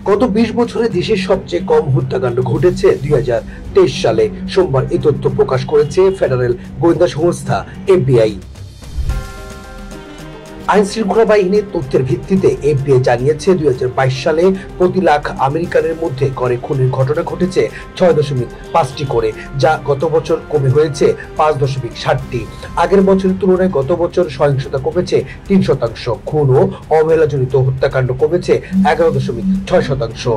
গত 20 বছরে দেশের সবচেয়ে কম হত্যাকাণ্ড ঘটেছে 2023 সালে। সোমবার এই তথ্য প্রকাশ করেছে ফেডারেল গোয়েন্দা সংস্থা এফবিআই। আইন শৃঙ্খলা বাহিনীর তথ্যের ভিত্তিতে এফবিআই জানিয়েছে 2022 সালে প্রতি লাখ আমেরিকানের মধ্যে গড়ে খুনের ঘটনা ঘটেছে 6.5টি করে, যা গত বছর কমে হয়েছে 5.7টি। আগের বছরের তুলনায় গত বছর সহিংসতা কমেছে 3%, খুন ও অবহেলাজনিত হত্যাকাণ্ড কমেছে 11.6%।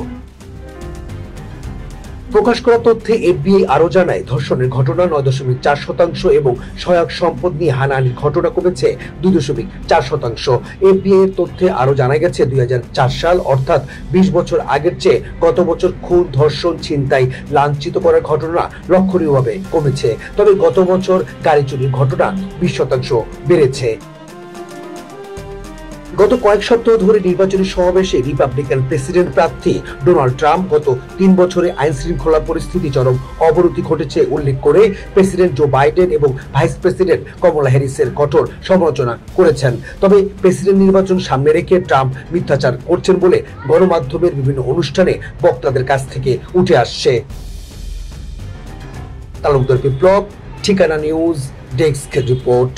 প্রকাশ করা তথ্যে এফবিআই আরো জানায়, ধর্ষণের ঘটনা 9.4% এবং সহায়ক সম্পদ নিয়ে হানাহানির ঘটনা কমেছে 2.4%। এফবিআই এর তথ্যে আরো জানা গেছে 2004 সাল অর্থাৎ 20 বছর আগের চেয়ে গত বছর খুন, ধর্ষণ, ছিনতাই, লাঞ্ছিত করার ঘটনা লক্ষণীয়ভাবে কমেছে। তবে গত বছর গাড়ি চুরির ঘটনা 20% বেড়েছে। গত কয়েক সপ্তাহ ধরে নির্বাচনী সমাবেশে রিপাবলিকান প্রেসিডেন্ট প্রার্থী ডোনাল্ড ট্রাম্প গত 3 বছরে আইন শৃঙ্খলা পরিস্থিতি চরম অবনতি ঘটেছে উল্লেখ করে প্রেসিডেন্ট জো বাইডেন এবং ভাইস প্রেসিডেন্ট কমলা হ্যারিসের কঠোর সমালোচনা করেছেন। তবে প্রেসিডেন্ট নির্বাচন সামনে রেখে ট্রাম্প মিথ্যাচার করছেন বলে গণমাধ্যমের বিভিন্ন অনুষ্ঠানে বক্তাদের কাছ থেকে উঠে আসছে। তালুকদার বিপ্লব, ঠিকানা নিউজ ডেস্ক রিপোর্ট।